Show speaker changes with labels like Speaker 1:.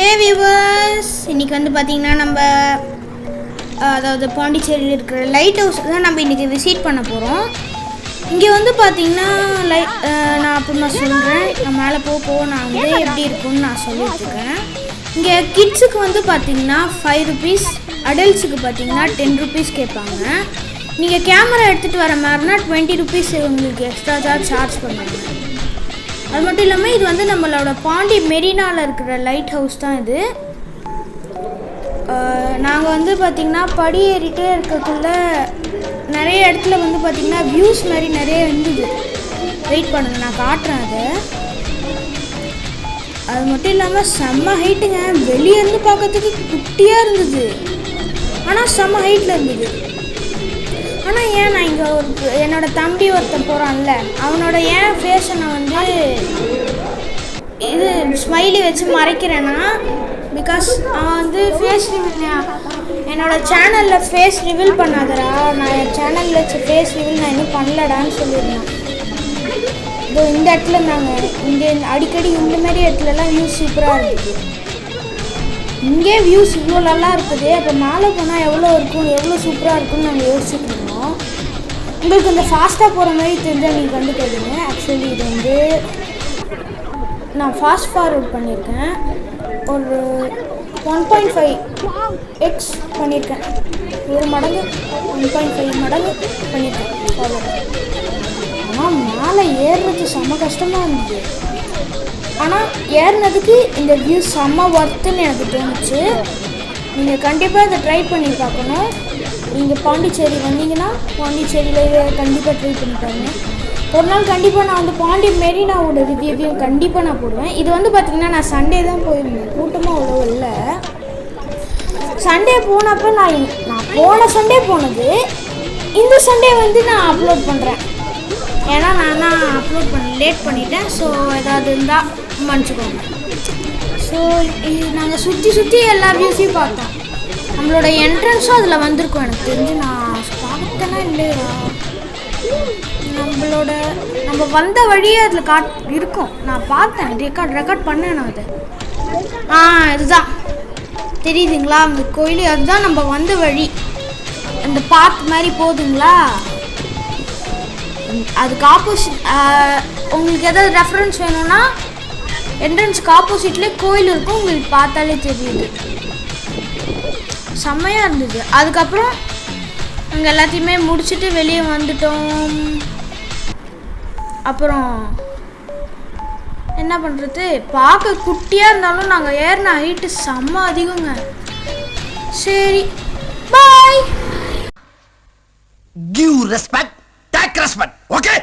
Speaker 1: ஹே viewers, இன்றைக்கி வந்து பார்த்திங்கன்னா நம்ம அதாவது பாண்டிச்சேரியில் இருக்கிற லைட் ஹவுஸ் தான் நம்ம இன்றைக்கி விசிட் பண்ண போகிறோம். இங்கே வந்து பார்த்திங்கன்னா நான் அப்புறமா சொல்கிறேன், நான் மேலே போக நான் வந்து எப்படி இருக்குன்னு நான் சொல்லிட்டுருக்கேன். இங்கே கிட்ஸுக்கு வந்து பார்த்திங்கன்னா 5 ருபீஸ், அடல்ட்ஸுக்கு பார்த்திங்கன்னா 10 ருபீஸ் கேட்பாங்க. நீங்கள் கேமரா எடுத்துகிட்டு வர மாதிரினா 20 ருபீஸ் உங்களுக்கு எக்ஸ்ட்ரா சார்ஜ் பண்ணுவாங்க. அது மட்டும் இல்லாமல் இது வந்து நம்மளோட பாண்டி மெரினாவில் இருக்கிற லைட் ஹவுஸ் தான் இது. நாங்கள் வந்து பார்த்திங்கன்னா படி ஏறிட்டே இருக்கக்குள்ள நிறைய இடத்துல வந்து பார்த்திங்கன்னா வியூஸ் மாதிரி நிறைய இருந்தது. வெயிட் பண்ணுங்கள், நான் காட்டுறேன் அதை. அது மட்டும் இல்லாமல் செம்ம ஹைட்டுங்க. வெளியேருந்து பார்க்கறதுக்கு குட்டியாக இருந்தது, ஆனால் செம்ம ஹைட்டில் இருந்தது. ஆனால் ஏன் நான் இங்கே என்னோடய தம்பி ஒருத்தன் போகிறான்ல, அவனோட ஏன் ஃபேஸை நான் வந்து இது ஸ்மைலி வச்சு மறைக்கிறேன்னா, பிகாஸ் அவன் வந்து ஃபேஸ் ரிவீல் என்னோடய சேனலில் ஃபேஸ் ரிவீல் பண்ணாதடா, நான் என் சேனலில் வச்ச ஃபேஸ் ரிவீல் நான் இன்னும் பண்ணலடான்னு சொல்லியிருந்தேன். இதோ இந்த இடத்துல நாங்கள் இங்கே அடிக்கடி இந்தமாரி இடத்துலலாம் வியூஸ் சூப்பராக இருக்குது. இங்கே வியூஸ் இவ்வளோ நல்லா இருக்குது, அப்போ மேலே போனால் எவ்வளோ இருக்கும், எவ்வளோ சூப்பராக இருக்குன்னு நாங்கள் யோசிச்சுட்டு இருந்தோம். உங்களுக்கு இந்த ஃபாஸ்ட்டாக போகிற மாதிரி தெரிஞ்சால் நீங்கள் கண்டுக்காதுங்க. ஆக்சுவலி இது வந்து நான் ஃபாஸ்ட் ஃபார்வர்ட் பண்ணியிருக்கேன், ஒரு 1.5x பண்ணியிருக்கேன். ஒரு மடங்கு 1.5 மடங்கு பண்ணியிருக்கேன் ஃபார்வர்ட். ஆனால் மேலே ஏறுறது செம்ம கஷ்டமாக இருந்தது. ஆனால் ஏறினதுக்கு இந்த வியூ செம்ம ஒர்த்துன்னு எனக்கு தோணுச்சு. நீங்கள் கண்டிப்பாக இதை ட்ரை பண்ணி பார்க்கணும். நீங்கள் பாண்டிச்சேரி வந்தீங்கன்னா பாண்டிச்சேரியில் இதை கண்டிப்பாக ட்ரை பண்ணி பாருங்க. ஒரு நாள் கண்டிப்பாக நான் வந்து பாண்டி மெரினாவோட ரிவ்யூவையும் கண்டிப்பாக நான் போடுவேன். இது வந்து பார்த்திங்கன்னா நான் சண்டே தான் போயிருந்தேன், கூட்டமாக அவ்வளோ இல்லை. சண்டே போனப்போ நான் போன சண்டே போனது, இந்த சண்டே வந்து நான் அப்லோட் பண்ணுறேன். ஏன்னா நான் தான் அப்லோட் லேட் பண்ணிட்டேன். ஸோ ஏதாவது இருந்தால் மன்னிச்சுக்கோங்க. ஸோ நாங்கள் சுற்றி எல்லா வியூஸையும் பார்த்தோம். நம்மளோட என்ட்ரன்ஸும் அதில் வந்திருக்கும் எனக்கு தெரிஞ்சு. நான் பார்த்தேன்னா இல்லையா, நம்ம வந்த வழியே அதில் இருக்கும். நான் பார்த்தேன், ரெக்கார்ட் பண்ணேன் நான் அதை. இதுதான் தெரியுதுங்களா அந்த கோயில், அதுதான் நம்ம வந்த வழி. அந்த பாத் மாதிரி போகுதுங்களா, அதுக்கு ஆப்போசிட். உங்களுக்கு எதாவது ரெஃபரன்ஸ் வேணும்னா என்ட்ரன்ஸுக்கு ஆப்போசிட்லேயே கோயில் இருக்கும், உங்களுக்கு பார்த்தாலே தெரியுது. செம்மையாக இருந்தது. அதுக்கப்புறம் நாங்கள் எல்லாத்தையுமே முடிச்சுட்டு வெளியே வந்துட்டோம். அப்புறம் என்ன பண்ணுறது, பார்க்க குட்டியாக இருந்தாலும் நாங்கள் ஏறின ஹைட்டு செம்ம அதிகங்க. சரி, பாய்.
Speaker 2: Give respect, take respect, okay?